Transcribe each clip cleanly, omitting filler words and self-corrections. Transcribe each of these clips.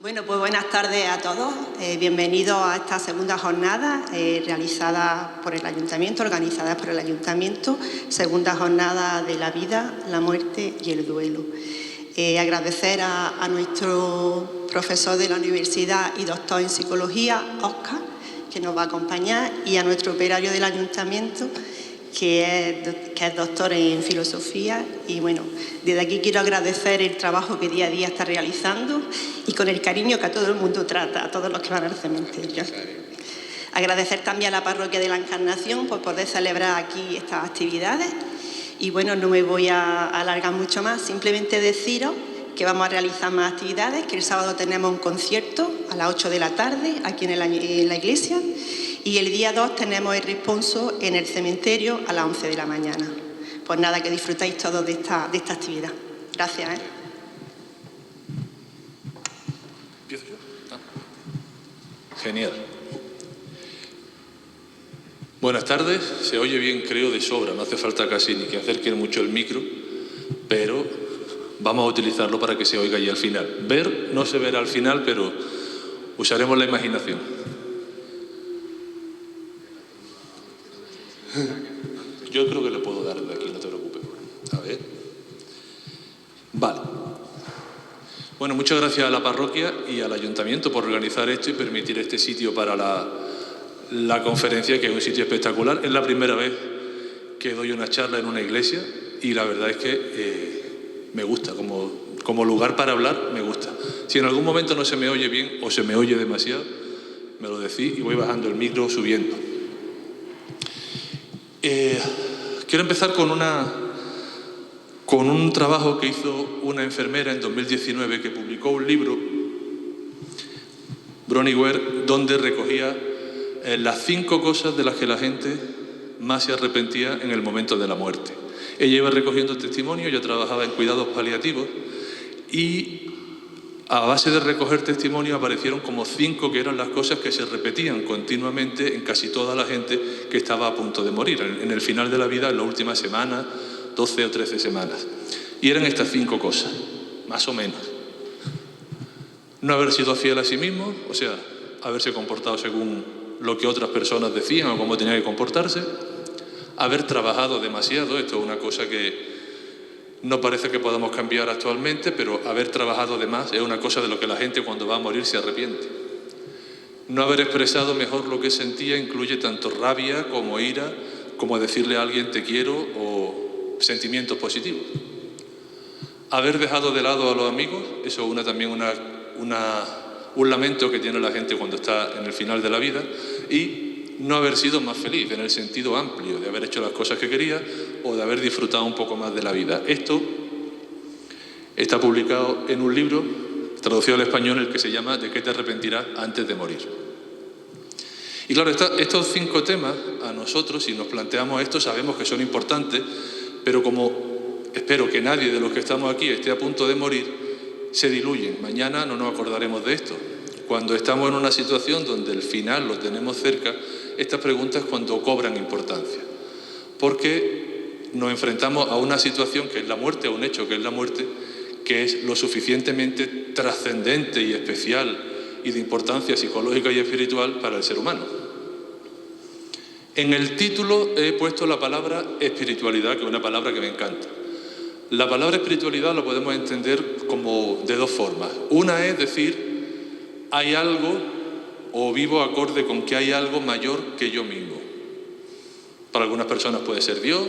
Bueno, pues buenas tardes a todos. Bienvenidos a esta segunda jornada realizada por el Ayuntamiento, organizada por el Ayuntamiento, segunda jornada de la vida, la muerte y el duelo. Agradecer a nuestro profesor de la universidad y doctor en psicología, Óscar, que nos va a acompañar, y a nuestro operario del Ayuntamiento, que es doctor en filosofía. Y bueno, desde aquí quiero agradecer el trabajo que día a día está realizando y con el cariño que a todo el mundo trata, a todos los que van al cementerio. Agradecer también a la Parroquia de la Encarnación por poder celebrar aquí estas actividades. Y bueno, no me voy a alargar mucho más, simplemente deciros que vamos a realizar más actividades, que el sábado tenemos un concierto a las 8 de la tarde aquí en la iglesia, y el día 2 tenemos el responso en el cementerio a las 11 de la mañana. Pues nada, que disfrutáis todos de esta actividad. Gracias. ¿Empiezo yo? Genial. Buenas tardes. Se oye bien, creo, de sobra. No hace falta casi ni que acerquen mucho el micro, pero vamos a utilizarlo para que se oiga ya al final. Ver no se verá al final, pero usaremos la imaginación. Yo creo que le puedo dar de aquí, no te preocupes. A ver. Vale. Bueno, muchas gracias a la parroquia y al ayuntamiento por organizar esto y permitir este sitio para la conferencia, que es un sitio espectacular. Es la primera vez que doy una charla en una iglesia y la verdad es que me gusta, como lugar para hablar, me gusta. Si en algún momento no se me oye bien o se me oye demasiado, me lo decís y voy bajando el micro, subiendo. Quiero empezar con un trabajo que hizo una enfermera en 2019, que publicó un libro, Bronnie Ware, donde recogía las 5 cosas de las que la gente más se arrepentía en el momento de la muerte. Ella iba recogiendo testimonio, ella trabajaba en cuidados paliativos y a base de recoger testimonio aparecieron como 5 que eran las cosas que se repetían continuamente en casi toda la gente que estaba a punto de morir, en el final de la vida, en la última semana, 12 o 13 semanas. Y eran estas 5 cosas, más o menos. No haber sido fiel a sí mismo, o sea, haberse comportado según lo que otras personas decían o cómo tenía que comportarse. Haber trabajado demasiado, esto es una cosa que no parece que podamos cambiar actualmente, pero haber trabajado de más es una cosa de lo que la gente cuando va a morir se arrepiente. No haber expresado mejor lo que sentía incluye tanto rabia como ira, como decirle a alguien te quiero o sentimientos positivos. Haber dejado de lado a los amigos, eso es también un lamento que tiene la gente cuando está en el final de la vida, y no haber sido más feliz en el sentido amplio de haber hecho las cosas que quería o de haber disfrutado un poco más de la vida. Esto está publicado en un libro traducido al español, el que se llama ¿De qué te arrepentirás antes de morir? Y claro, estos 5 temas a nosotros, si nos planteamos esto, sabemos que son importantes, pero como espero que nadie de los que estamos aquí esté a punto de morir, se diluyen. Mañana no nos acordaremos de esto. Cuando estamos en una situación donde el final lo tenemos cerca, estas preguntas cuando cobran importancia. Porque nos enfrentamos a una situación que es la muerte, a un hecho que es la muerte, que es lo suficientemente trascendente y especial y de importancia psicológica y espiritual para el ser humano. En el título he puesto la palabra espiritualidad, que es una palabra que me encanta. La palabra espiritualidad lo podemos entender como de 2 formas. Una es decir, hay algo, o vivo acorde con que hay algo mayor que yo mismo. Para algunas personas puede ser Dios,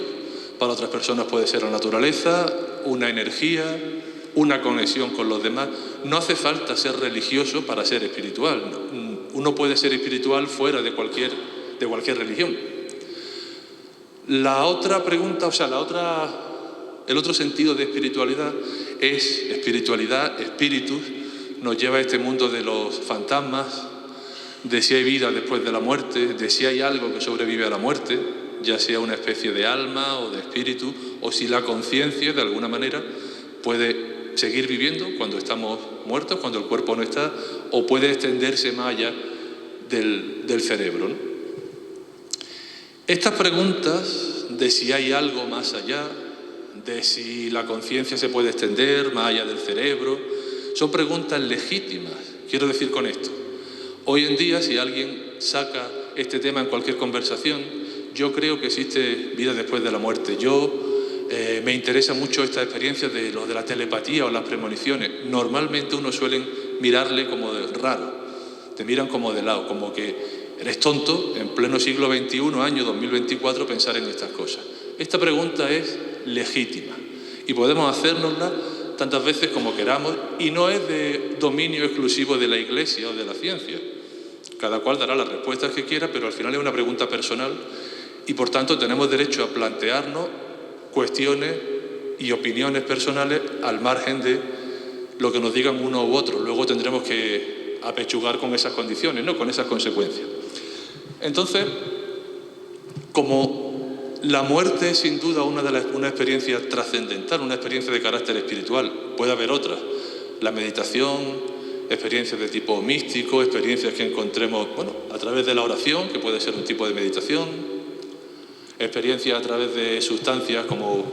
para otras personas puede ser la naturaleza, una energía, una conexión con los demás. No hace falta ser religioso para ser espiritual. Uno puede ser espiritual fuera de cualquier religión. La otra pregunta, el otro sentido de espiritualidad es espiritualidad, espíritus, nos lleva a este mundo de los fantasmas, de si hay vida después de la muerte, de si hay algo que sobrevive a la muerte, ya sea una especie de alma o de espíritu, o si la conciencia de alguna manera puede seguir viviendo cuando estamos muertos, cuando el cuerpo no está, o puede extenderse más allá del cerebro, ¿no? Estas preguntas de si hay algo más allá, de si la conciencia se puede extender más allá del cerebro, son preguntas legítimas Quiero decir con esto, hoy en día si alguien saca este tema en cualquier conversación, yo creo que existe vida después de la muerte. Me interesa mucho esta experiencia de lo de la telepatía o las premoniciones. Normalmente uno suele mirarle como de raro, te miran como de lado, como que eres tonto en pleno siglo XXI, año 2024, pensar en estas cosas. Esta pregunta es legítima y podemos hacérnosla tantas veces como queramos y no es de dominio exclusivo de la Iglesia o de la ciencia. Cada cual dará las respuestas que quiera, pero al final es una pregunta personal y por tanto tenemos derecho a plantearnos cuestiones y opiniones personales al margen de lo que nos digan uno u otro. Luego tendremos que apechugar con esas condiciones, ¿no? Con esas consecuencias. Entonces, como la muerte es sin duda una experiencia trascendental, una experiencia de carácter espiritual, puede haber otras, la meditación, experiencias de tipo místico, experiencias que encontremos, a través de la oración, que puede ser un tipo de meditación, experiencias a través de sustancias como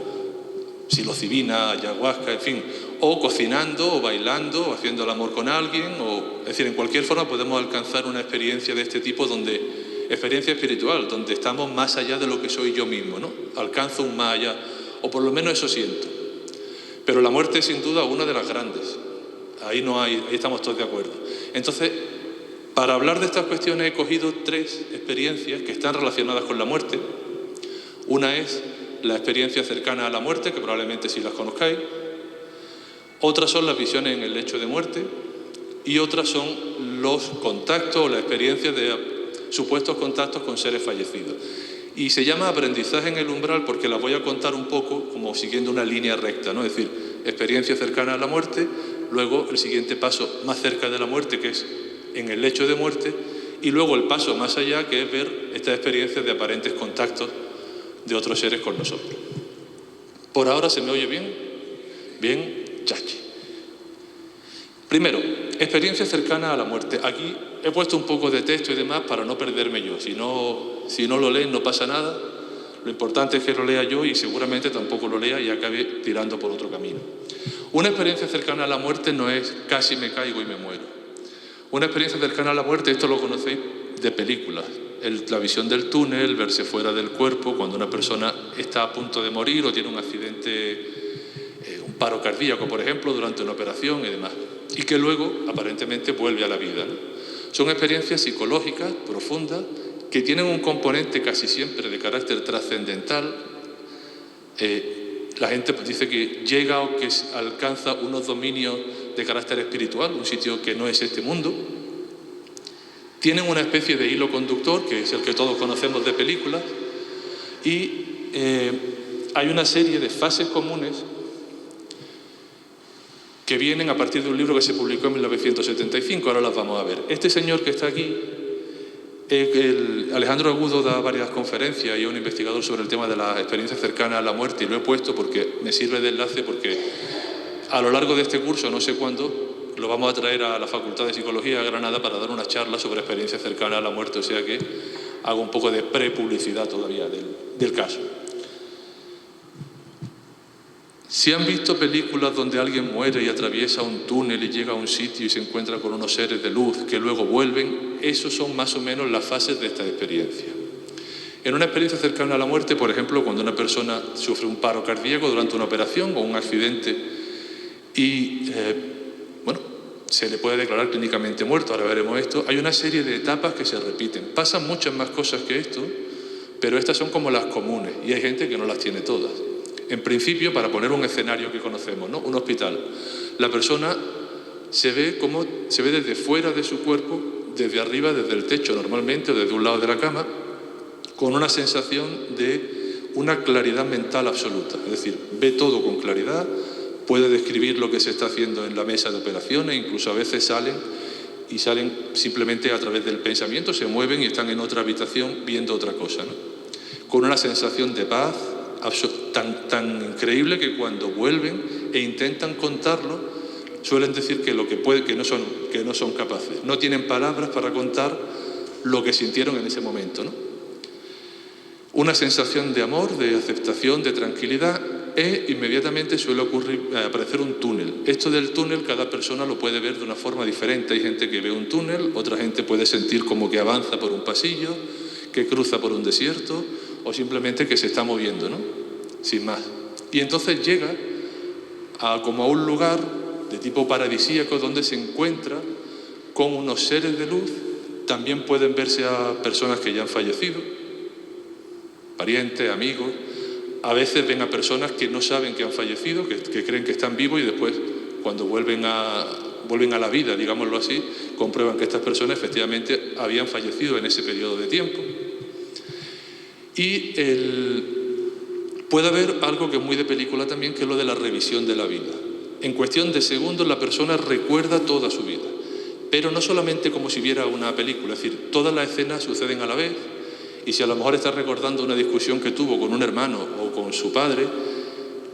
psilocibina, ayahuasca, en fin, o cocinando, o bailando, o haciendo el amor con alguien, es decir, en cualquier forma podemos alcanzar una experiencia de este tipo, experiencia espiritual, donde estamos más allá de lo que soy yo mismo, ¿no? Alcanzo un más allá, o por lo menos eso siento. Pero la muerte es sin duda una de las grandes, ahí estamos todos de acuerdo. Entonces, para hablar de estas cuestiones he cogido 3 experiencias que están relacionadas con la muerte. Una es la experiencia cercana a la muerte, que probablemente sí las conozcáis. Otras son las visiones en el lecho de muerte. Y otras son los contactos o la experiencia de supuestos contactos con seres fallecidos. Y se llama aprendizaje en el umbral porque las voy a contar un poco como siguiendo una línea recta, ¿no? Es decir, experiencia cercana a la muerte, luego el siguiente paso más cerca de la muerte, que es en el lecho de muerte, y luego el paso más allá, que es ver estas experiencias de aparentes contactos de otros seres con nosotros. ¿Por ahora se me oye bien? Bien, chachi. Primero, experiencia cercana a la muerte. Aquí he puesto un poco de texto y demás para no perderme yo. Si no lo leen no pasa nada. Lo importante es que lo lea yo y seguramente tampoco lo lea y acabe tirando por otro camino. Una experiencia cercana a la muerte no es casi me caigo y me muero. Una experiencia cercana a la muerte, esto lo conocéis de películas. La visión del túnel, verse fuera del cuerpo, cuando una persona está a punto de morir o tiene un accidente, un paro cardíaco, por ejemplo, durante una operación y demás. Y que luego, aparentemente, vuelve a la vida, ¿no? Son experiencias psicológicas, profundas, que tienen un componente casi siempre de carácter trascendental. La gente dice que llega o que alcanza unos dominios de carácter espiritual, un sitio que no es este mundo. Tienen una especie de hilo conductor, que es el que todos conocemos de películas, y hay una serie de fases comunes que vienen a partir de un libro que se publicó en 1975, ahora las vamos a ver. Este señor que está aquí, Alejandro Agudo da varias conferencias y es un investigador sobre el tema de la experiencia cercana a la muerte, y lo he puesto porque me sirve de enlace, porque a lo largo de este curso, no sé cuándo, lo vamos a traer a la Facultad de Psicología de Granada para dar una charla sobre experiencia cercana a la muerte, o sea que hago un poco de prepublicidad todavía del caso. Si han visto películas donde alguien muere y atraviesa un túnel y llega a un sitio y se encuentra con unos seres de luz que luego vuelven, esos son más o menos las fases de esta experiencia. En una experiencia cercana a la muerte, por ejemplo, cuando una persona sufre un paro cardíaco durante una operación o un accidente y se le puede declarar clínicamente muerto, ahora veremos esto, hay una serie de etapas que se repiten. Pasan muchas más cosas que esto, pero estas son como las comunes y hay gente que no las tiene todas. En principio, para poner un escenario que conocemos, ¿no? Un hospital. La persona se ve desde fuera de su cuerpo, desde arriba, desde el techo normalmente, o desde un lado de la cama, con una sensación de una claridad mental absoluta. Es decir, ve todo con claridad, puede describir lo que se está haciendo en la mesa de operaciones, incluso a veces salen simplemente a través del pensamiento, se mueven y están en otra habitación viendo otra cosa, ¿no? Con una sensación de paz tan increíble que cuando vuelven e intentan contarlo, suelen decir que no son capaces, no tienen palabras para contar lo que sintieron en ese momento, ¿no? Una sensación de amor, de aceptación, de tranquilidad, inmediatamente suele aparecer un túnel. Esto del túnel cada persona lo puede ver de una forma diferente. Hay gente que ve un túnel, otra gente puede sentir como que avanza por un pasillo, que cruza por un desierto o simplemente que se está moviendo, ¿no? Sin más. Y entonces llega como a un lugar de tipo paradisíaco donde se encuentra con unos seres de luz. También pueden verse a personas que ya han fallecido, parientes, amigos. A veces ven a personas que no saben que han fallecido, que creen que están vivos y después, cuando vuelven a la vida, digámoslo así, comprueban que estas personas efectivamente habían fallecido en ese periodo de tiempo. Y puede haber algo que es muy de película también, que es lo de la revisión de la vida. En cuestión de segundos la persona recuerda toda su vida, pero no solamente como si viera una película, es decir, todas las escenas suceden a la vez. Y si a lo mejor está recordando una discusión que tuvo con un hermano o con su padre,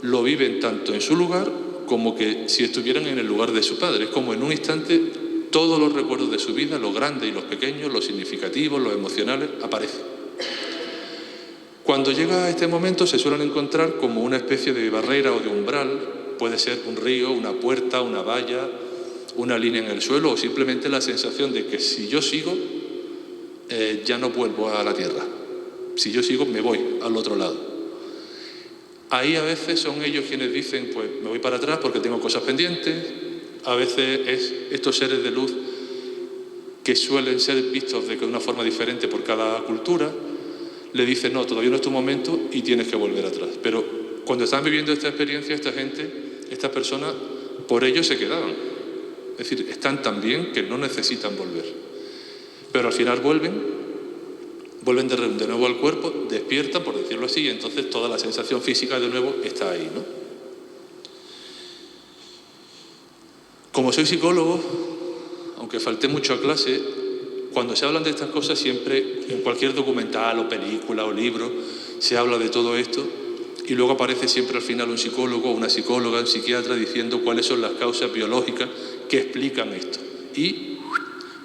lo viven tanto en su lugar como que si estuvieran en el lugar de su padre. Es como en un instante todos los recuerdos de su vida, los grandes y los pequeños, los significativos, los emocionales, aparecen. Cuando llega a este momento se suelen encontrar como una especie de barrera o de umbral. Puede ser un río, una puerta, una valla, una línea en el suelo o simplemente la sensación de que si yo sigo, ya no vuelvo a la tierra. Si yo sigo, me voy al otro lado. Ahí a veces son ellos quienes dicen, pues me voy para atrás porque tengo cosas pendientes. A veces es estos seres de luz que suelen ser vistos de una forma diferente por cada cultura. Le dicen, no, todavía no es tu momento y tienes que volver atrás. Pero cuando están viviendo esta experiencia, esta gente, estas personas, por ello se quedaban. Es decir, están tan bien que no necesitan volver. Pero al final vuelven de nuevo al cuerpo, despiertan, por decirlo así, y entonces toda la sensación física de nuevo está ahí, ¿no? Como soy psicólogo, aunque falté mucho a clase, cuando se hablan de estas cosas siempre, en cualquier documental o película o libro, se habla de todo esto y luego aparece siempre al final un psicólogo, una psicóloga, un psiquiatra diciendo cuáles son las causas biológicas que explican esto. Y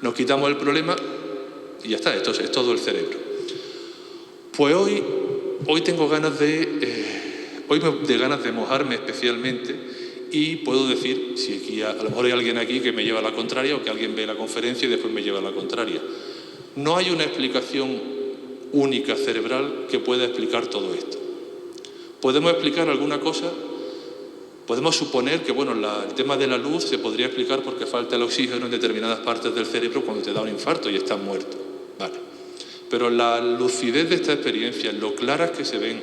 nos quitamos el problema y ya está, esto es todo el cerebro. Pues hoy tengo ganas de ganas de mojarme especialmente y puedo decir, si aquí a lo mejor hay alguien aquí que me lleva a la contraria o que alguien ve la conferencia y después me lleva a la contraria. No hay una explicación única cerebral que pueda explicar todo esto. Podemos explicar alguna cosa. Podemos suponer que el tema de la luz se podría explicar porque falta el oxígeno en determinadas partes del cerebro cuando te da un infarto y estás muerto. Vale. Pero la lucidez de esta experiencia, lo claras que se ven,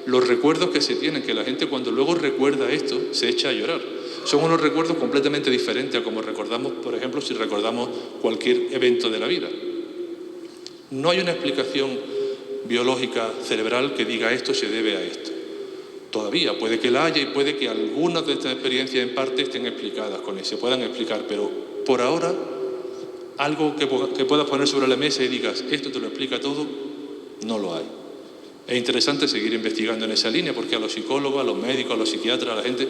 los recuerdos que se tienen, que la gente cuando luego recuerda esto se echa a llorar. Son unos recuerdos completamente diferentes a como recordamos, por ejemplo, si recordamos cualquier evento de la vida. No hay una explicación biológica cerebral que diga esto se debe a esto. Todavía puede que la haya y puede que algunas de estas experiencias en parte estén explicadas con eso, se puedan explicar, pero por ahora algo que puedas poner sobre la mesa y digas esto te lo explica todo, no lo hay. Es interesante seguir investigando en esa línea porque a los psicólogos, a los médicos, a los psiquiatras, a la gente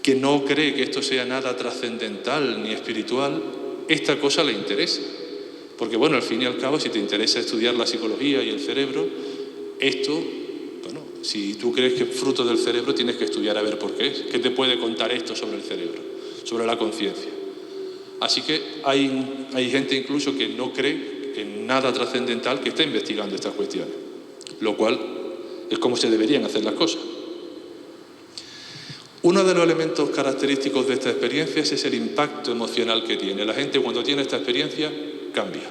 que no cree que esto sea nada trascendental ni espiritual, esta cosa le interesa. Porque al fin y al cabo, si te interesa estudiar la psicología y el cerebro, esto, si tú crees que es fruto del cerebro, tienes que estudiar a ver por qué es. ¿Qué te puede contar esto sobre el cerebro, sobre la conciencia? Así que hay gente incluso que no cree en nada trascendental que está investigando estas cuestiones, lo cual es como se deberían hacer las cosas. Uno de los elementos característicos de esta experiencia es el impacto emocional que tiene. La gente cuando tiene esta experiencia cambia.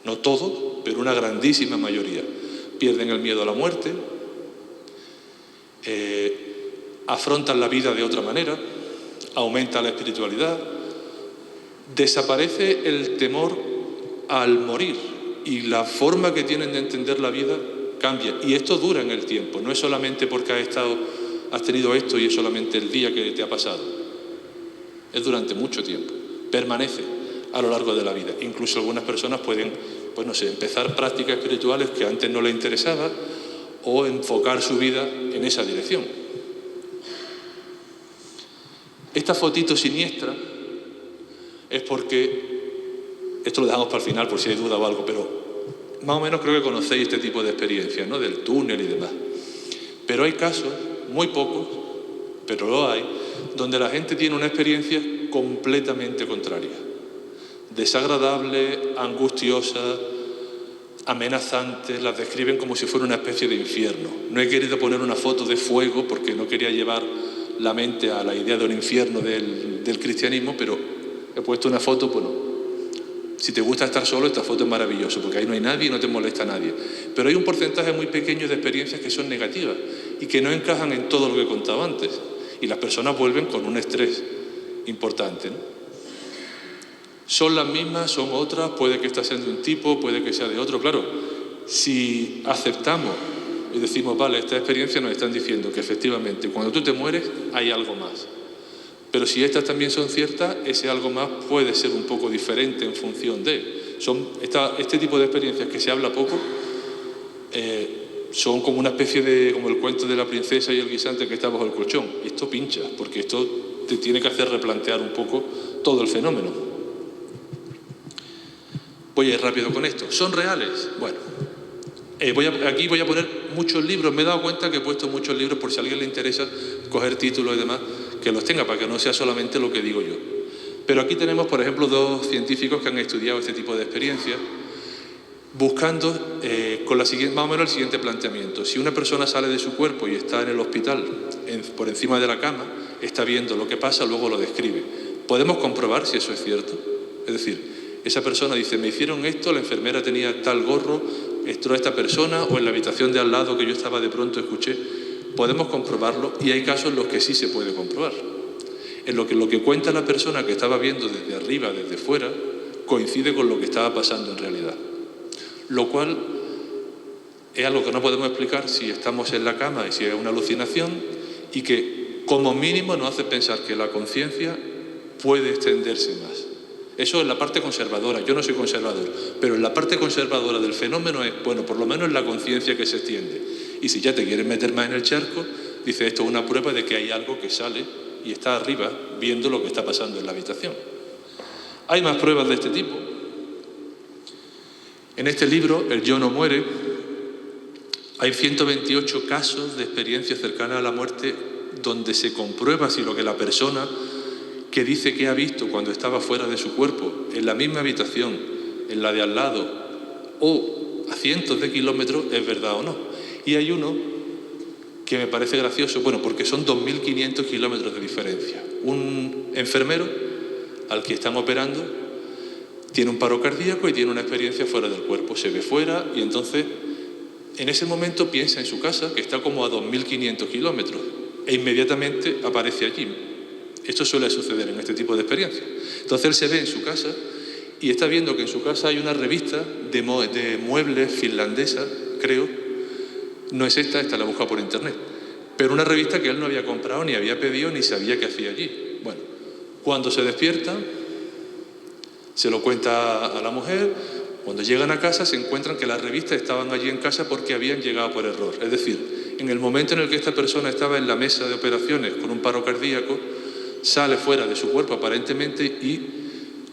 No todo, pero una grandísima mayoría. Pierden el miedo a la muerte, afrontan la vida de otra manera, aumenta la espiritualidad, desaparece el temor al morir y la forma que tienen de entender la vida cambia. Y esto dura en el tiempo, no es solamente porque has tenido esto y es solamente el día que te ha pasado. Es durante mucho tiempo, permanece a lo largo de la vida. Incluso algunas personas pueden, empezar prácticas espirituales que antes no les interesaba o enfocar su vida en esa dirección. Esta fotito siniestra es porque, esto lo dejamos para el final por si hay duda o algo, pero más o menos creo que conocéis este tipo de experiencias, ¿no? Del túnel y demás. Pero hay casos muy pocos, pero lo hay, donde la gente tiene una experiencia completamente contraria. Desagradable, angustiosa, amenazante, las describen como si fuera una especie de infierno. No he querido poner una foto de fuego porque no quería llevar la mente a la idea de un infierno del cristianismo, pero he puesto una foto, bueno, si te gusta estar solo, esta foto es maravillosa, porque ahí no hay nadie y no te molesta nadie. Pero hay un porcentaje muy pequeño de experiencias que son negativas y que no encajan en todo lo que he contado antes. Y las personas vuelven con un estrés importante, ¿no? Son las mismas, son otras, puede que esta sea de un tipo, puede que sea de otro. Claro, si aceptamos y decimos, vale, esta experiencia nos están diciendo que efectivamente cuando tú te mueres hay algo más. Pero si estas también son ciertas, ese algo más puede ser un poco diferente en función de... Este tipo de experiencias que se habla poco son como una especie de... como el cuento de la princesa y el guisante que está bajo el colchón. Esto pincha, porque esto te tiene que hacer replantear un poco todo el fenómeno. Voy a ir rápido con esto. ¿Son reales? Bueno, aquí voy a poner muchos libros. Me he dado cuenta que he puesto muchos libros por si a alguien le interesa coger títulos y demás, que los tenga, para que no sea solamente lo que digo yo. Pero aquí tenemos, por ejemplo, 2 científicos que han estudiado este tipo de experiencias, buscando con más o menos el siguiente planteamiento. Si una persona sale de su cuerpo y está en el hospital, por encima de la cama, está viendo lo que pasa, luego lo describe. ¿Podemos comprobar si eso es cierto? Es decir, esa persona dice, me hicieron esto, la enfermera tenía tal gorro, entró esta persona, o en la habitación de al lado que yo estaba de pronto escuché. Podemos comprobarlo y hay casos en los que sí se puede comprobar. En lo que cuenta la persona que estaba viendo desde arriba, desde fuera, coincide con lo que estaba pasando en realidad. Lo cual es algo que no podemos explicar si estamos en la cama y si es una alucinación, y que como mínimo nos hace pensar que la conciencia puede extenderse más. Eso es la parte conservadora. Yo no soy conservador, pero en la parte conservadora del fenómeno es, bueno, por lo menos es la conciencia que se extiende. Y si ya te quieres meter más en el charco, dice, esto es una prueba de que hay algo que sale y está arriba viendo lo que está pasando en la habitación. Hay más pruebas de este tipo. En este libro, El yo no muere, hay 128 casos de experiencias cercanas a la muerte donde se comprueba si lo que la persona que dice que ha visto cuando estaba fuera de su cuerpo, en la misma habitación, en la de al lado o a cientos de kilómetros, es verdad o no. Y hay uno que me parece gracioso, bueno, porque son 2.500 kilómetros de diferencia. Un enfermero al que están operando tiene un paro cardíaco y tiene una experiencia fuera del cuerpo, se ve fuera y entonces en ese momento piensa en su casa, que está como a 2.500 kilómetros, e inmediatamente aparece allí. Esto suele suceder en este tipo de experiencias. Entonces él se ve en su casa y está viendo que en su casa hay una revista de muebles finlandesa, creo. No es esta la busca por internet. Pero una revista que él no había comprado, ni había pedido, ni sabía qué hacía allí. Bueno, cuando se despierta, se lo cuenta a la mujer. Cuando llegan a casa se encuentran que las revistas estaban allí en casa porque habían llegado por error. Es decir, en el momento en el que esta persona estaba en la mesa de operaciones con un paro cardíaco, sale fuera de su cuerpo aparentemente y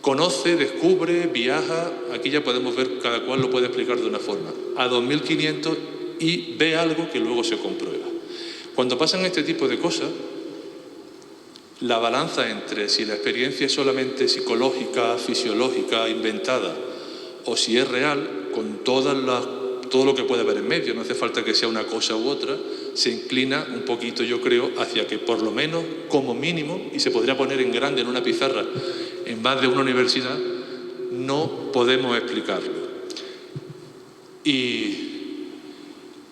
conoce, descubre, viaja. Aquí ya podemos ver, cada cual lo puede explicar de una forma, a 2.500 y ve algo que luego se comprueba. Cuando pasan este tipo de cosas, la balanza entre si la experiencia es solamente psicológica, fisiológica, inventada, o si es real, con todo lo que puede haber en medio, no hace falta que sea una cosa u otra, se inclina un poquito, yo creo, hacia que por lo menos, como mínimo, y se podría poner en grande en una pizarra en más de una universidad, no podemos explicarlo. Y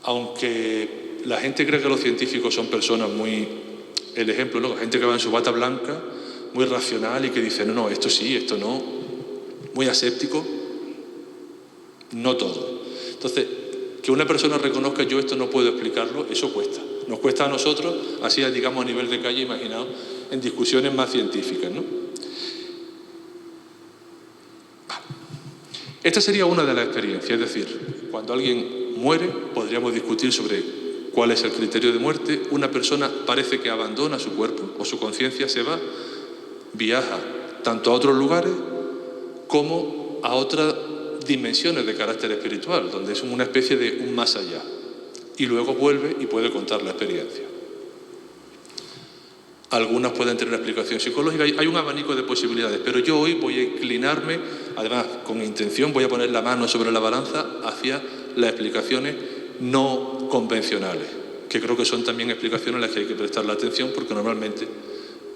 aunque la gente cree que los científicos son personas muy... El ejemplo, ¿no? La gente que va en su bata blanca, muy racional y que dice, no, esto sí, esto no, muy aséptico, no todo. Entonces, que una persona reconozca yo esto no puedo explicarlo, eso cuesta. Nos cuesta a nosotros, así digamos a nivel de calle, imaginaos, en discusiones más científicas, ¿no? Esta sería una de las experiencias, es decir, cuando alguien muere, podríamos discutir sobre cuál es el criterio de muerte. Una persona parece que abandona su cuerpo o su conciencia se va, viaja tanto a otros lugares como a otras dimensiones de carácter espiritual, donde es una especie de un más allá, y luego vuelve y puede contar la experiencia. Algunas pueden tener una explicación psicológica. Hay un abanico de posibilidades, pero yo hoy voy a inclinarme, además con intención, voy a poner la mano sobre la balanza hacia las explicaciones no convencionales, que creo que son también explicaciones a las que hay que prestar la atención, porque normalmente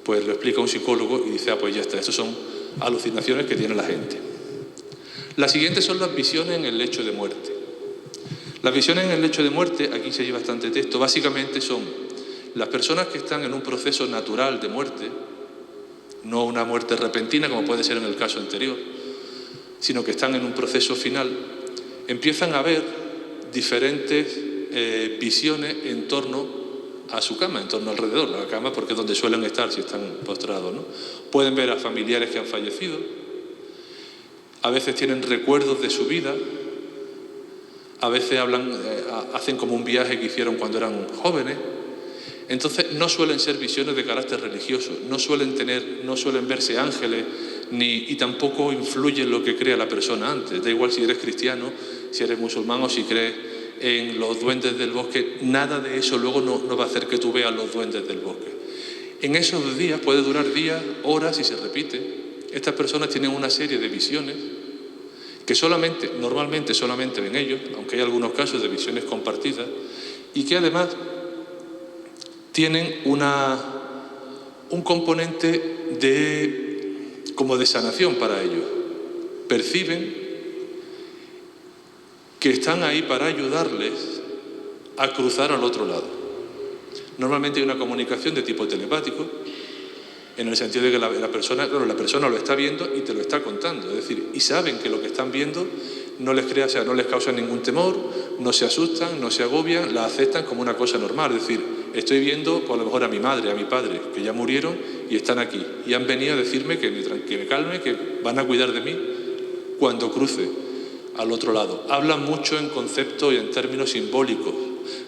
pues lo explica un psicólogo y dice, pues ya está, estas son alucinaciones que tiene la gente. Las siguientes son las visiones en el lecho de muerte. Las visiones en el lecho de muerte, aquí se lleva bastante texto, básicamente son las personas que están en un proceso natural de muerte, no una muerte repentina como puede ser en el caso anterior, sino que están en un proceso final, empiezan a ver diferentes visiones en torno a su cama, en torno alrededor, la cama porque es donde suelen estar si están postrados, ¿no? Pueden ver a familiares que han fallecido, a veces tienen recuerdos de su vida, a veces hacen como un viaje que hicieron cuando eran jóvenes. Entonces no suelen ser visiones de carácter religioso, no suelen verse ángeles, y tampoco influye en lo que crea la persona antes. Da igual si eres cristiano, si eres musulmán o si crees en los duendes del bosque, nada de eso luego no va a hacer que tú veas los duendes del bosque. En esos días, puede durar días, horas y se repite. Estas personas tienen una serie de visiones que normalmente solamente ven ellos, aunque hay algunos casos de visiones compartidas, y que además tienen un componente como de sanación para ellos. Perciben que están ahí para ayudarles a cruzar al otro lado. Normalmente hay una comunicación de tipo telepático, en el sentido de que la persona lo está viendo y te lo está contando. Es decir, y saben que lo que están viendo no les causa ningún temor, no se asustan, no se agobian, la aceptan como una cosa normal. Es decir, estoy viendo a lo mejor a mi madre, a mi padre, que ya murieron y están aquí. Y han venido a decirme que me calme, que van a cuidar de mí cuando cruce al otro lado. Hablan mucho en conceptos y en términos simbólicos.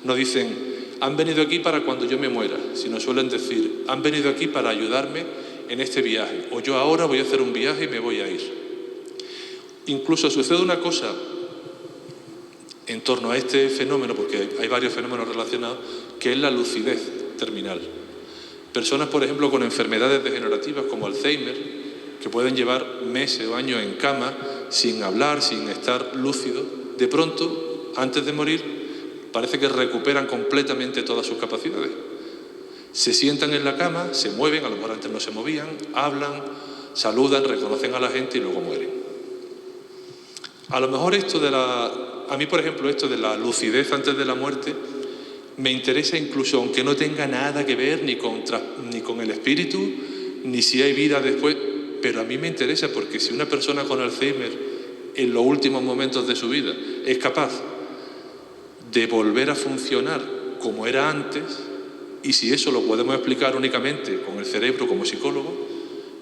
No dicen, han venido aquí para cuando yo me muera, sino suelen decir, han venido aquí para ayudarme en este viaje. O yo ahora voy a hacer un viaje y me voy a ir. Incluso sucede una cosa en torno a este fenómeno, porque hay varios fenómenos relacionados, que es la lucidez terminal. Personas, por ejemplo, con enfermedades degenerativas como Alzheimer, que pueden llevar meses o años en cama, sin hablar, sin estar lúcidos, de pronto, antes de morir, parece que recuperan completamente todas sus capacidades. Se sientan en la cama, se mueven, a lo mejor antes no se movían, hablan, saludan, reconocen a la gente y luego mueren. A lo mejor a mí, por ejemplo, esto de la lucidez antes de la muerte, me interesa incluso, aunque no tenga nada que ver ni con el espíritu, ni si hay vida después, pero a mí me interesa porque si una persona con Alzheimer, en los últimos momentos de su vida, es capaz de volver a funcionar como era antes, y si eso lo podemos explicar únicamente con el cerebro como psicólogo,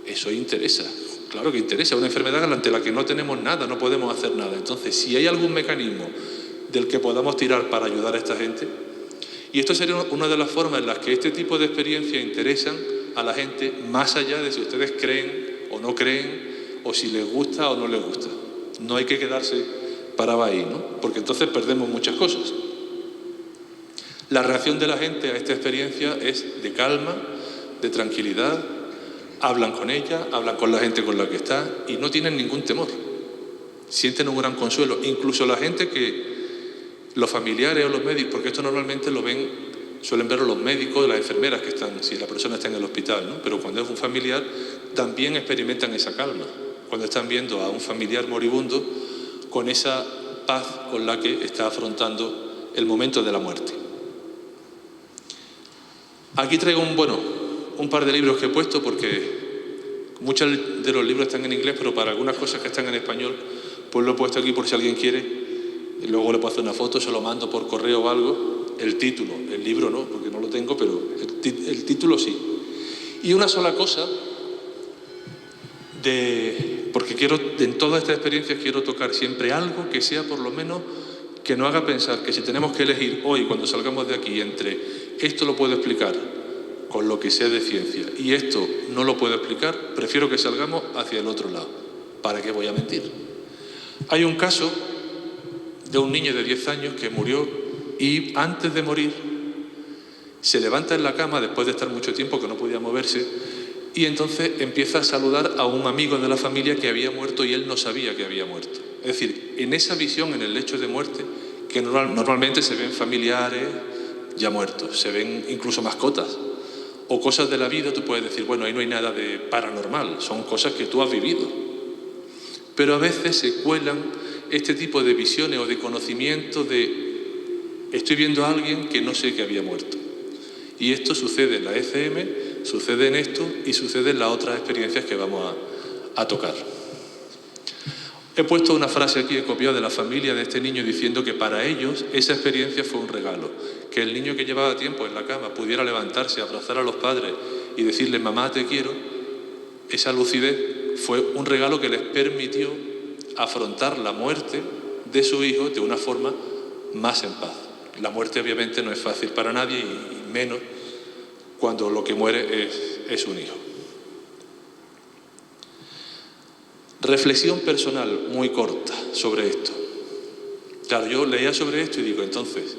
eso interesa. Claro que interesa, una enfermedad ante la que no tenemos nada, no podemos hacer nada. Entonces, si hay algún mecanismo del que podamos tirar para ayudar a esta gente, y esto sería una de las formas en las que este tipo de experiencias interesan a la gente, más allá de si ustedes creen o no creen, o si les gusta o no les gusta. No hay que quedarse parado ahí, ¿no? Porque entonces perdemos muchas cosas. La reacción de la gente a esta experiencia es de calma, de tranquilidad. Hablan con ella, hablan con la gente con la que está y no tienen ningún temor. Sienten un gran consuelo. Incluso la gente los familiares o los médicos, porque esto normalmente suelen verlo los médicos, las enfermeras que están, si la persona está en el hospital, ¿no? Pero cuando es un familiar, también experimentan esa calma. Cuando están viendo a un familiar moribundo con esa paz con la que está afrontando el momento de la muerte. Aquí traigo un par de libros que he puesto porque muchos de los libros están en inglés, pero para algunas cosas que están en español, pues lo he puesto aquí por si alguien quiere. Y luego le puedo hacer una foto, se lo mando por correo o algo. El título, el libro no, porque no lo tengo, pero el título sí. Y una sola cosa, porque en todas estas experiencias quiero tocar siempre algo que sea por lo menos que nos haga pensar que si tenemos que elegir hoy, cuando salgamos de aquí, entre esto lo puedo explicar con lo que sé de ciencia y esto no lo puedo explicar, prefiero que salgamos hacia el otro lado. ¿Para qué voy a mentir? Hay un caso de un niño de 10 años que murió y antes de morir Se levanta en la cama después de estar mucho tiempo que no podía moverse y entonces empieza a saludar a un amigo de la familia que había muerto y él no sabía que había muerto. Es decir, en esa visión, en el lecho de muerte, que normalmente se ven familiares ya muertos, se ven incluso mascotas o cosas de la vida, tú puedes decir, bueno, ahí no hay nada de paranormal, son cosas que tú has vivido. Pero a veces se cuelan este tipo de visiones o de conocimiento de estoy viendo a alguien que no sé que había muerto. Y esto sucede en la ECM, sucede en esto y sucede en las otras experiencias que vamos a tocar. He puesto una frase aquí, he copiado de la familia de este niño diciendo que para ellos esa experiencia fue un regalo. Que el niño que llevaba tiempo en la cama pudiera levantarse, abrazar a los padres y decirles mamá te quiero, esa lucidez fue un regalo que les permitió afrontar la muerte de su hijo de una forma más en paz. La muerte obviamente no es fácil para nadie y menos cuando lo que muere es un hijo. Reflexión personal muy corta sobre esto. Claro, yo leía sobre esto y digo, entonces,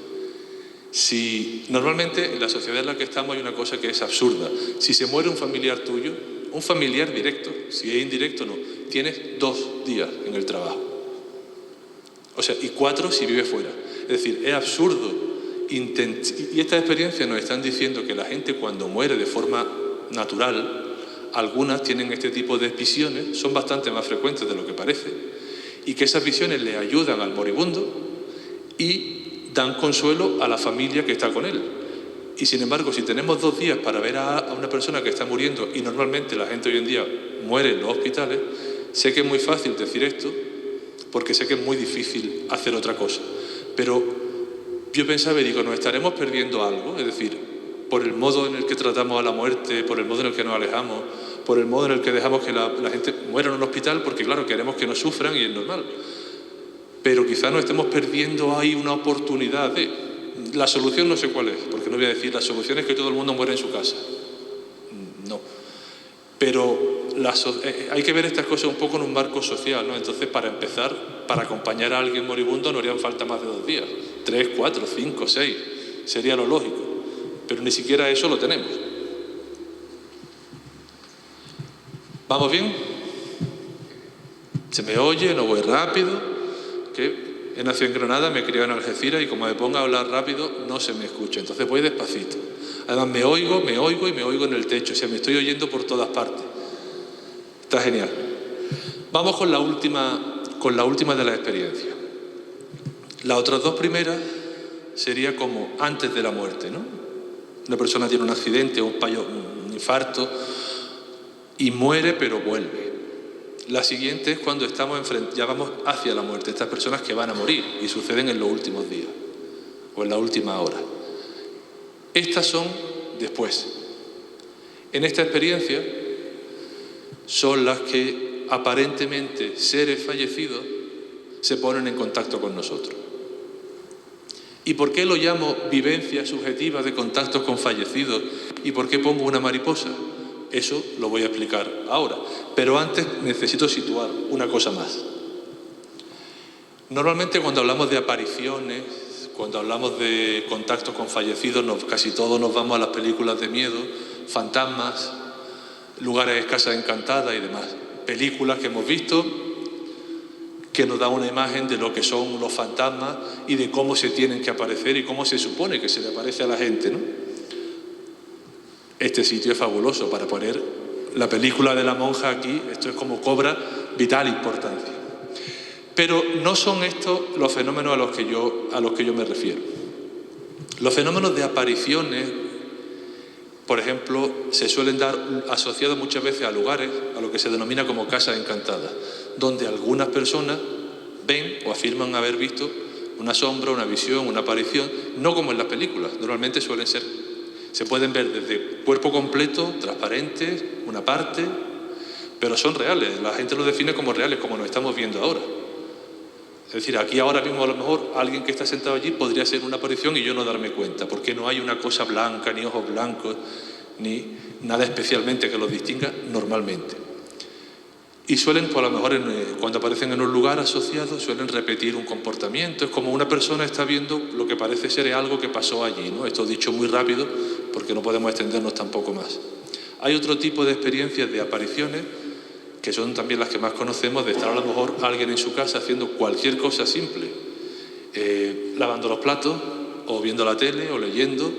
si normalmente en la sociedad en la que estamos hay una cosa que es absurda. Si se muere un familiar tuyo, un familiar directo, si es indirecto no, tienes 2 días en el trabajo. O sea, y 4 si vive fuera. Es decir, es absurdo. Y estas experiencias nos están diciendo que la gente cuando muere de forma natural, algunas tienen este tipo de visiones, son bastante más frecuentes de lo que parece, y que esas visiones le ayudan al moribundo y dan consuelo a la familia que está con él. Y sin embargo, si tenemos 2 días para ver a una persona que está muriendo, y normalmente la gente hoy en día muere en los hospitales, sé que es muy fácil decir esto, porque sé que es muy difícil hacer otra cosa. Pero yo pensaba y digo, ¿nos estaremos perdiendo algo? Es decir, por el modo en el que tratamos a la muerte, por el modo en el que nos alejamos, por el modo en el que dejamos que la gente muera en un hospital, porque claro, queremos que no sufran y es normal. Pero quizás nos estemos perdiendo ahí una oportunidad de... La solución no sé cuál es, porque no voy a decir, la solución es que todo el mundo muera en su casa. No. Pero hay que ver estas cosas un poco en un marco social, ¿no? Entonces, para empezar, para acompañar a alguien moribundo no harían falta más de 2 días. 3, 4, 5, 6. Sería lo lógico. Pero ni siquiera eso lo tenemos. ¿Vamos bien? ¿Se me oye? ¿No voy rápido? Que he nacido en Granada, me he criado en Algeciras y como me ponga a hablar rápido no se me escucha. Entonces voy despacito. Además me oigo y me oigo en el techo. O sea, me estoy oyendo por todas partes. Está genial. Vamos con la última de las experiencias. Las otras 2 primeras sería como antes de la muerte, ¿no? Una persona tiene un accidente, un infarto y muere pero vuelve. La siguiente es cuando ya vamos hacia la muerte. Estas personas que van a morir y suceden en los últimos días o en la última hora. Estas son después. En esta experiencia son las que aparentemente seres fallecidos se ponen en contacto con nosotros. ¿Y por qué lo llamo vivencia subjetiva de contactos con fallecidos? ¿Y por qué pongo una mariposa? Eso lo voy a explicar ahora. Pero antes necesito situar una cosa más. Normalmente cuando hablamos de apariciones, cuando hablamos de contactos con fallecidos, casi todos nos vamos a las películas de miedo, fantasmas, lugares, casas encantadas y demás. Películas que hemos visto que nos da una imagen de lo que son los fantasmas y de cómo se tienen que aparecer y cómo se supone que se le aparece a la gente, ¿no? Este sitio es fabuloso para poner la película de la monja aquí. Esto es como cobra vital importancia. Pero no son estos los fenómenos a los que yo me refiero. Los fenómenos de apariciones, por ejemplo, se suelen dar asociados muchas veces a lugares, a lo que se denomina como casas encantadas, donde algunas personas ven o afirman haber visto una sombra, una visión, una aparición, no como en las películas. Normalmente se pueden ver desde cuerpo completo, transparentes, una parte, pero son reales. La gente los define como reales, como nos estamos viendo ahora. Es decir, aquí ahora mismo a lo mejor alguien que está sentado allí podría ser una aparición y yo no darme cuenta, porque no hay una cosa blanca, ni ojos blancos, ni nada especialmente que los distinga normalmente. Y suelen, pues a lo mejor cuando aparecen en un lugar asociado, suelen repetir un comportamiento. Es como una persona está viendo lo que parece ser algo que pasó allí, ¿no? Esto dicho muy rápido porque no podemos extendernos tampoco más. Hay otro tipo de experiencias de apariciones, que son también las que más conocemos, de estar a lo mejor alguien en su casa haciendo cualquier cosa simple, lavando los platos, o viendo la tele, o leyendo,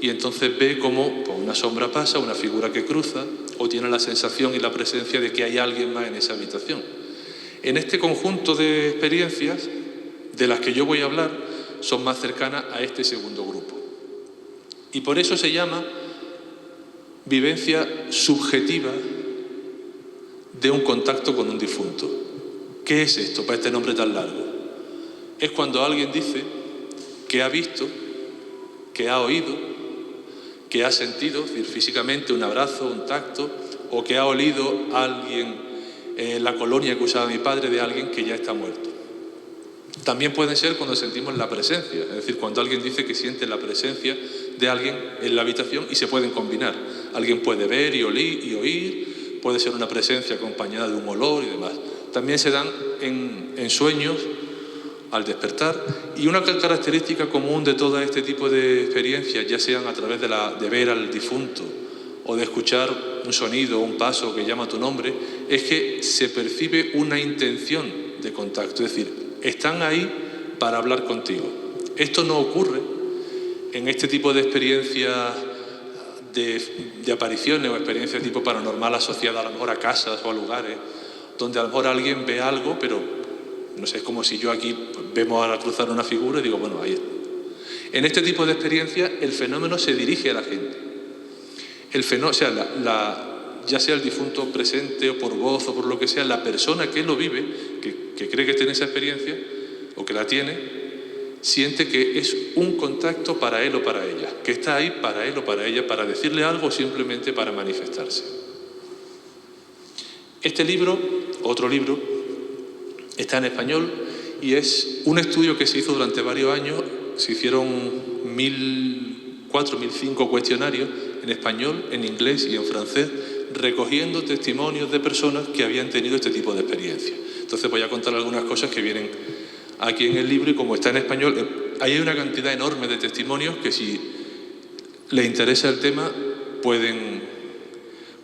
y entonces ve cómo pues, una sombra pasa, una figura que cruza, o tiene la sensación y la presencia de que hay alguien más en esa habitación. En este conjunto de experiencias, de las que yo voy a hablar, son más cercanas a este segundo grupo. Y por eso se llama vivencia subjetiva de un contacto con un difunto. ¿Qué es esto para este nombre tan largo? Es cuando alguien dice que ha visto, que ha oído, que ha sentido, es decir, físicamente un abrazo, un tacto, o que ha olido a alguien, la colonia que usaba mi padre, de alguien que ya está muerto. También puede ser cuando sentimos la presencia, es decir, cuando alguien dice que siente la presencia de alguien en la habitación y se pueden combinar. Alguien puede ver y oír, puede ser una presencia acompañada de un olor y demás. También se dan en sueños, al despertar, y una característica común de todo este tipo de experiencias, ya sean a través de ver al difunto o de escuchar un sonido o un paso que llama tu nombre, es que se percibe una intención de contacto, es decir, están ahí para hablar contigo. Esto no ocurre en este tipo de experiencias de apariciones o experiencias tipo paranormal asociadas a lo mejor a casas o a lugares, donde a lo mejor alguien ve algo, pero no sé, es como si yo aquí vemos a cruzar una figura y digo, bueno, ahí está. En este tipo de experiencias el fenómeno se dirige a la gente. El fenómeno, o sea, ya sea el difunto presente o por voz o por lo que sea, la persona que lo vive, que cree que tiene esa experiencia o que la tiene, siente que es un contacto para él o para ella, que está ahí para él o para ella, para decirle algo o simplemente para manifestarse. Este libro, otro libro, está en español y es un estudio que se hizo durante varios años. Se hicieron 1.004, 1.005 cuestionarios en español, en inglés y en francés, recogiendo testimonios de personas que habían tenido este tipo de experiencia. Entonces voy a contar algunas cosas que vienen aquí en el libro, y como está en español, hay una cantidad enorme de testimonios que si les interesa el tema pueden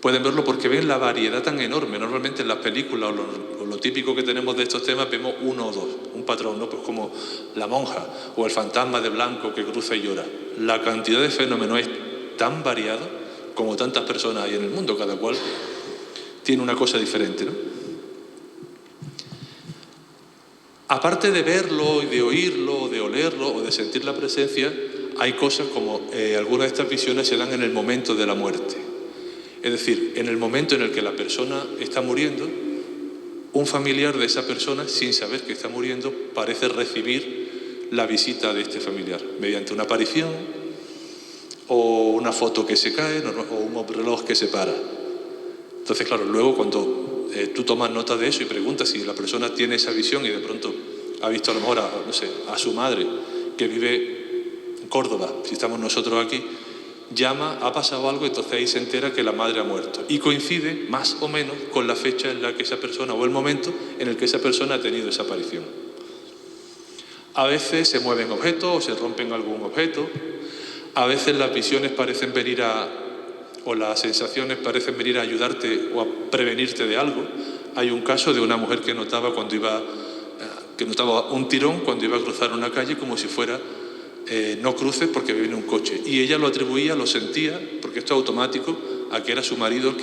verlo, porque ven la variedad tan enorme. Normalmente en las películas o lo típico que tenemos de estos temas vemos uno o dos, un patrón, ¿no? Pues como la monja o el fantasma de blanco que cruza y llora. La cantidad de fenómenos es tan variada como tantas personas hay en el mundo, cada cual tiene una cosa diferente, ¿no? Aparte de verlo y de oírlo, o de olerlo o de sentir la presencia, hay cosas como algunas de estas visiones se dan en el momento de la muerte. Es decir, en el momento en el que la persona está muriendo, un familiar de esa persona, sin saber que está muriendo, parece recibir la visita de este familiar, mediante una aparición, o una foto que se cae, o un reloj que se para. Entonces, claro, luego cuando tú tomas nota de eso y preguntas si la persona tiene esa visión y de pronto ha visto a lo mejor a su madre que vive en Córdoba, si estamos nosotros aquí, llama, ha pasado algo, entonces ahí se entera que la madre ha muerto. Y coincide más o menos con la fecha en la que esa persona, o el momento en el que esa persona ha tenido esa aparición. A veces se mueven objetos o se rompen algún objeto. A veces las visiones parecen venir o las sensaciones parecen venir a ayudarte o a prevenirte de algo. Hay un caso de una mujer que notaba un tirón cuando iba a cruzar una calle, como si fuera no cruces porque viene un coche. Y ella lo atribuía, lo sentía, porque esto es automático, a que era su marido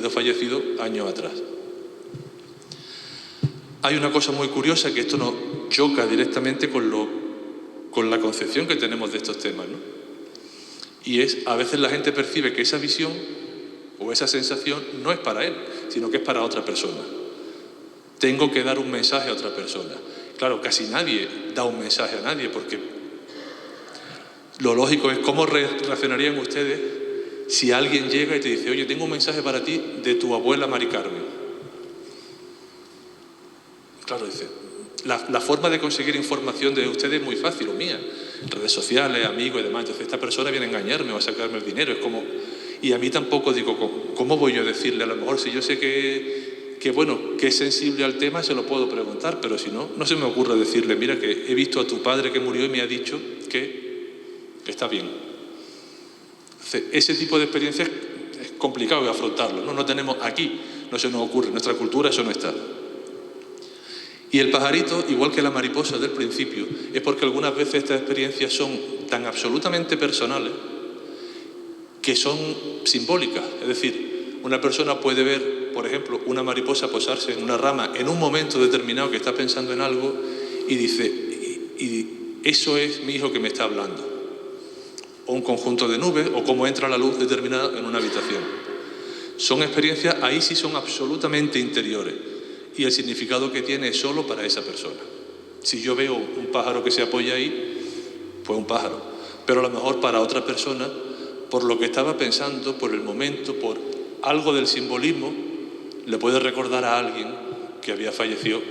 fallecido años atrás. Hay una cosa muy curiosa, que esto nos choca directamente con la concepción que tenemos de estos temas, ¿no? Y a veces la gente percibe que esa visión o esa sensación no es para él, sino que es para otra persona. Tengo que dar un mensaje a otra persona. Claro, casi nadie da un mensaje a nadie, porque lo lógico es cómo reaccionarían ustedes si alguien llega y te dice: oye, tengo un mensaje para ti de tu abuela Mari Carmen. Claro, dice, la forma de conseguir información de ustedes es muy fácil, o mía, redes sociales, amigos y demás. Entonces esta persona viene a engañarme o a sacarme el dinero, es como... Y a mí tampoco digo, ¿cómo voy yo a decirle? A lo mejor si yo sé que bueno, que es sensible al tema, se lo puedo preguntar, pero si no, no se me ocurre decirle, mira, que he visto a tu padre que murió y me ha dicho que está bien. Ese tipo de experiencias es complicado de afrontarlo, ¿no? No tenemos aquí, no se nos ocurre, en nuestra cultura eso no está. Y el pajarito, igual que la mariposa del principio, es porque algunas veces estas experiencias son tan absolutamente personales que son simbólicas. Es decir, una persona puede ver, por ejemplo, una mariposa posarse en una rama en un momento determinado que está pensando en algo y dice, y eso es mi hijo que me está hablando. O un conjunto de nubes, o cómo entra la luz determinada en una habitación. Son experiencias, ahí sí son absolutamente interiores. Y el significado que tiene es solo para esa persona. Si yo veo un pájaro que se apoya ahí, pues un pájaro. Pero a lo mejor para otra persona, por lo que estaba pensando, por el momento, por algo del simbolismo, le puede recordar a alguien que había fallecido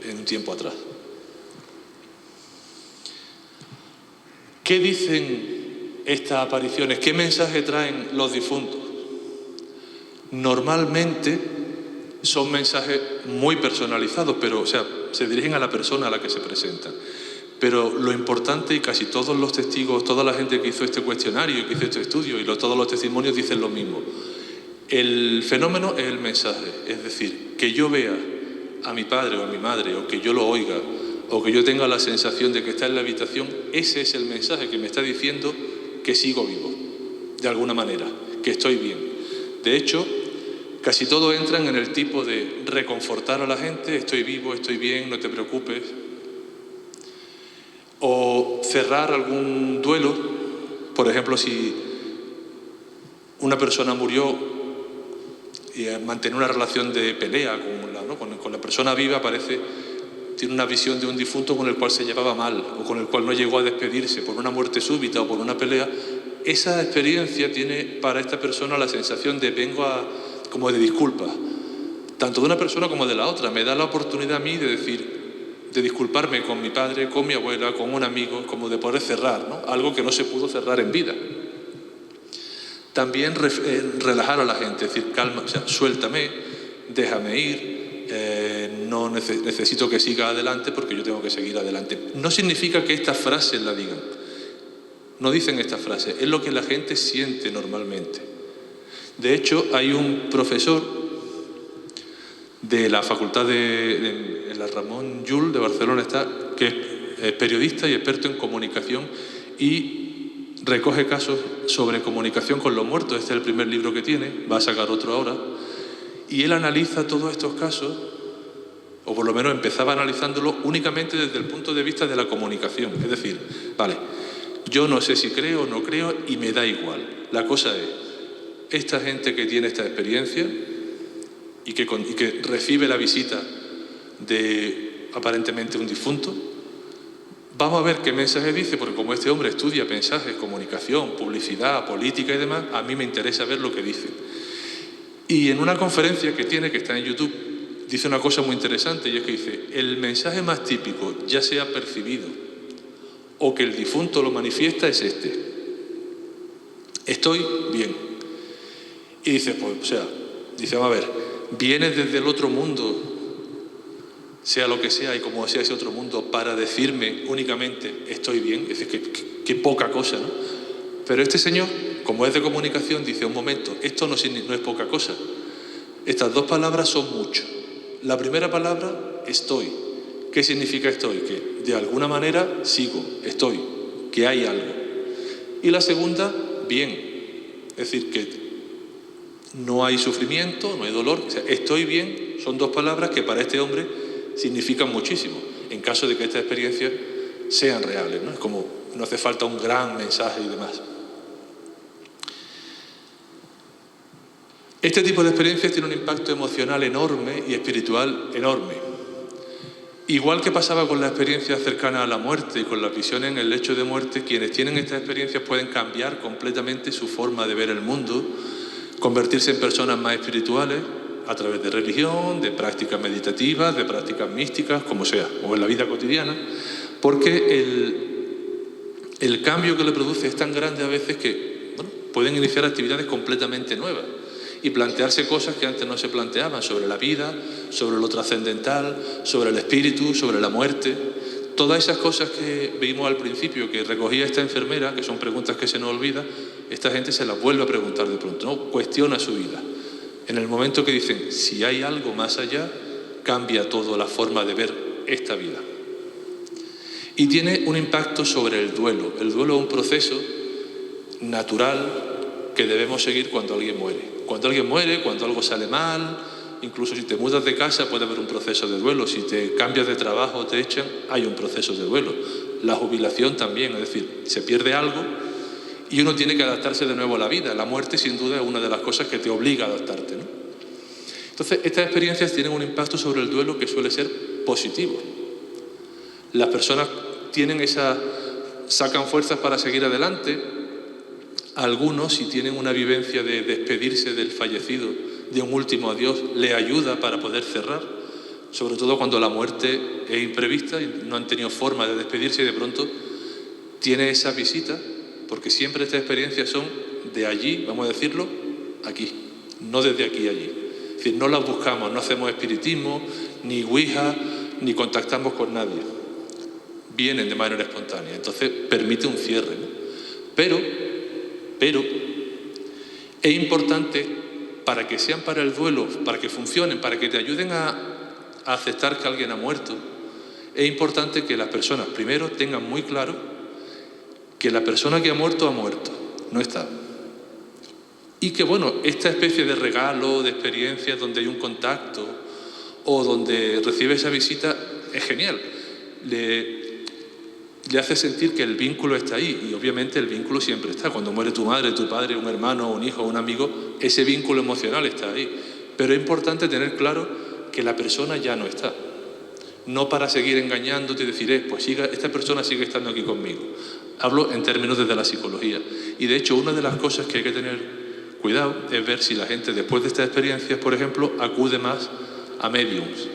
en un tiempo atrás. ¿Qué dicen estas apariciones? ¿Qué mensaje traen los difuntos? Normalmente son mensajes muy personalizados, pero, se dirigen a la persona a la que se presentan. Pero lo importante, y casi todos los testigos, toda la gente que hizo este cuestionario, que hizo este estudio, y todos los testimonios dicen lo mismo. El fenómeno es el mensaje, es decir, que yo vea a mi padre o a mi madre, o que yo lo oiga, o que yo tenga la sensación de que está en la habitación, ese es el mensaje que me está diciendo que sigo vivo, de alguna manera, que estoy bien. De hecho, casi todos entran en el tipo de reconfortar a la gente, estoy vivo, estoy bien, no te preocupes. O cerrar algún duelo, por ejemplo, si una persona murió y mantener una relación de pelea con la persona viva, tiene una visión de un difunto con el cual se llevaba mal o con el cual no llegó a despedirse por una muerte súbita o por una pelea. Esa experiencia tiene para esta persona la sensación de como de disculpa, tanto de una persona como de la otra. Me da la oportunidad a mí de disculparme con mi padre, con mi abuela, con un amigo, como de poder cerrar, ¿no? Algo que no se pudo cerrar en vida. También relajar a la gente, decir, calma, suéltame, déjame ir, no necesito que siga adelante porque yo tengo que seguir adelante. No significa que estas frases la digan, no dicen estas frases, es lo que la gente siente normalmente. De hecho, hay un profesor de la Facultad de la Ramon Llull de Barcelona, que es periodista y experto en comunicación y recoge casos sobre comunicación con los muertos. Este es el primer libro que tiene, va a sacar otro ahora. Y él analiza todos estos casos, o por lo menos empezaba analizándolo únicamente desde el punto de vista de la comunicación. Es decir, vale, yo no sé si creo o no creo y me da igual. La cosa es, esta gente que tiene esta experiencia y que recibe la visita de aparentemente un difunto, vamos a ver qué mensaje dice, porque como este hombre estudia mensajes, comunicación, publicidad, política y demás, a mí me interesa ver lo que dice. Y en una conferencia que tiene, que está en YouTube, dice una cosa muy interesante, y es que dice, el mensaje más típico, ya sea percibido o que el difunto lo manifiesta, es este: estoy bien. Y dice, vamos a ver, vienes desde el otro mundo, sea lo que sea y como sea ese otro mundo, para decirme únicamente estoy bien. Es decir, que poca cosa, ¿no? Pero este señor, como es de comunicación, dice, un momento, esto no es poca cosa. Estas dos palabras son mucho. La primera palabra, estoy. ¿Qué significa estoy? Que de alguna manera sigo, estoy, que hay algo. Y la segunda, bien. Es decir, que no hay sufrimiento, no hay dolor. O sea, estoy bien, son dos palabras que para este hombre significan muchísimo, en caso de que estas experiencias sean reales, ¿no? Es como, no hace falta un gran mensaje y demás. Este tipo de experiencias tiene un impacto emocional enorme y espiritual enorme. Igual que pasaba con la experiencia cercana a la muerte y con la visión en el lecho de muerte, quienes tienen estas experiencias pueden cambiar completamente su forma de ver el mundo, convertirse en personas más espirituales a través de religión, de prácticas meditativas, de prácticas místicas, como sea, o en la vida cotidiana, porque el cambio que le produce es tan grande a veces que pueden iniciar actividades completamente nuevas. y plantearse cosas que antes no se planteaban, sobre la vida, sobre lo trascendental, sobre el espíritu, sobre la muerte. Todas esas cosas que vimos al principio, que recogía esta enfermera, que son preguntas que se nos olvidan, esta gente se las vuelve a preguntar de pronto, ¿no? Cuestiona su vida. En el momento que dicen, si hay algo más allá, cambia toda la forma de ver esta vida. Y tiene un impacto sobre el duelo. El duelo es un proceso natural que debemos seguir cuando alguien muere. Cuando alguien muere, cuando algo sale mal, incluso si te mudas de casa puede haber un proceso de duelo. Si te cambias de trabajo o te echan, hay un proceso de duelo. La jubilación también, es decir, se pierde algo y uno tiene que adaptarse de nuevo a la vida. La muerte, sin duda, es una de las cosas que te obliga a adaptarte, ¿no? Entonces, estas experiencias tienen un impacto sobre el duelo que suele ser positivo. Las personas sacan fuerzas para seguir adelante. Algunos, si tienen una vivencia de despedirse del fallecido, de un último adiós, le ayuda para poder cerrar, sobre todo cuando la muerte es imprevista y no han tenido forma de despedirse y de pronto tiene esa visita, porque siempre estas experiencias son de allí, vamos a decirlo, aquí, no desde aquí a allí. Es decir, no las buscamos, no hacemos espiritismo, ni ouija, ni contactamos con nadie. Vienen de manera espontánea, entonces permite un cierre, ¿no? Pero es importante, para que sean para el duelo, para que funcionen, para que te ayuden a aceptar que alguien ha muerto, es importante que las personas primero tengan muy claro que la persona que ha muerto, no está. Y que, bueno, esta especie de regalo, de experiencias donde hay un contacto o donde recibe esa visita es genial. Le hace sentir que el vínculo está ahí, y obviamente el vínculo siempre está. Cuando muere tu madre, tu padre, un hermano, un hijo, un amigo, ese vínculo emocional está ahí. Pero es importante tener claro que la persona ya no está. No para seguir engañándote y decir, pues esta persona sigue estando aquí conmigo. Hablo en términos desde la psicología. Y de hecho, una de las cosas que hay que tener cuidado es ver si la gente, después de estas experiencias, por ejemplo, acude más a mediums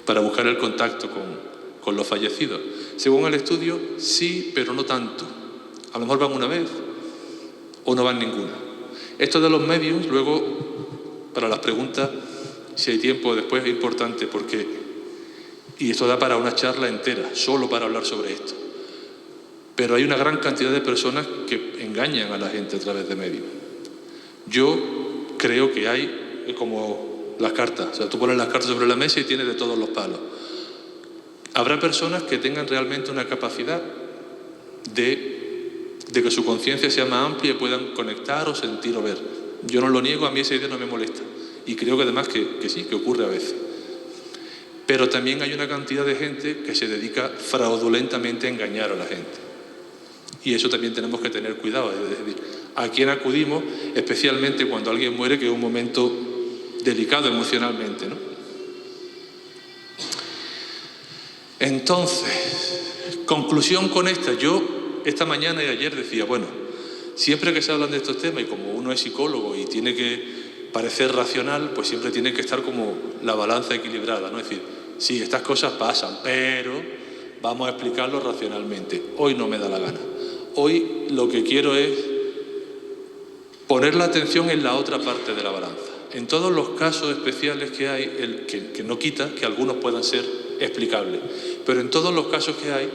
para buscar el contacto con los fallecidos. Según el estudio, sí, pero no tanto. A lo mejor van una vez o no van ninguna. Esto de los mediums, luego, para las preguntas, si hay tiempo después, es importante porque, y esto da para una charla entera, solo para hablar sobre esto. Pero hay una gran cantidad de personas que engañan a la gente a través de medios. Yo creo que hay como las cartas. O sea, tú pones las cartas sobre la mesa y tienes de todos los palos. Habrá personas que tengan realmente una capacidad de que su conciencia sea más amplia y puedan conectar o sentir o ver. Yo no lo niego, a mí esa idea no me molesta. Y creo que además que sí, que ocurre a veces. Pero también hay una cantidad de gente que se dedica fraudulentamente a engañar a la gente. Y eso también tenemos que tener cuidado. Es decir, a quién acudimos, especialmente cuando alguien muere, que es un momento delicado emocionalmente, ¿no? Entonces, conclusión con esta. Yo esta mañana y ayer decía, bueno, siempre que se hablan de estos temas, y como uno es psicólogo y tiene que parecer racional, pues siempre tiene que estar como la balanza equilibrada, ¿no? Es decir, sí, estas cosas pasan, pero vamos a explicarlo racionalmente. Hoy no me da la gana. Hoy lo que quiero es poner la atención en la otra parte de la balanza. En todos los casos especiales que hay, que no quita que algunos puedan ser explicables, pero en todos los casos que hay,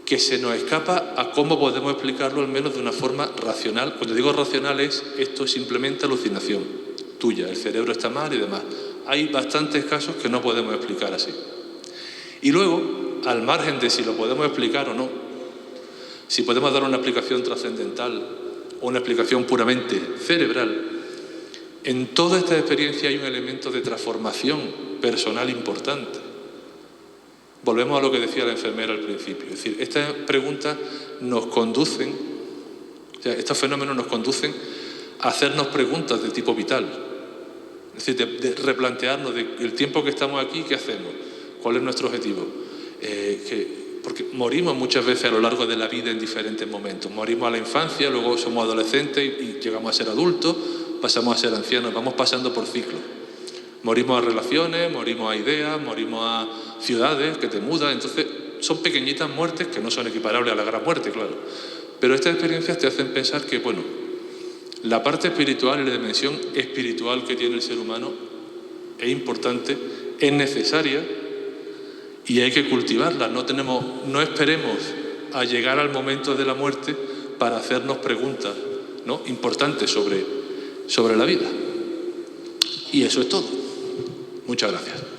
que se nos escapa a cómo podemos explicarlo, al menos de una forma racional. Cuando digo racional esto es simplemente alucinación tuya, el cerebro está mal y demás. Hay bastantes casos que no podemos explicar así. Y luego, al margen de si lo podemos explicar o no, si podemos dar una explicación trascendental o una explicación puramente cerebral, en toda esta experiencia hay un elemento de transformación personal importante. Volvemos a lo que decía la enfermera al principio. Es decir, estas preguntas nos conducen, estos fenómenos nos conducen a hacernos preguntas de tipo vital. Es decir, de replantearnos el tiempo que estamos aquí, ¿qué hacemos? ¿Cuál es nuestro objetivo? Porque morimos muchas veces a lo largo de la vida en diferentes momentos. Morimos a la infancia, luego somos adolescentes y llegamos a ser adultos, pasamos a ser ancianos, vamos pasando por ciclos. Morimos a relaciones, morimos a ideas, morimos a ciudades que te mudan. Entonces son pequeñitas muertes que no son equiparables a la gran muerte, claro. Pero estas experiencias te hacen pensar que, bueno, La parte espiritual y la dimensión espiritual que tiene el ser humano es importante, es necesaria y hay que cultivarla. No esperemos a llegar al momento de la muerte para hacernos preguntas, ¿no?, importantes sobre la vida. Y eso es todo. Muchas gracias.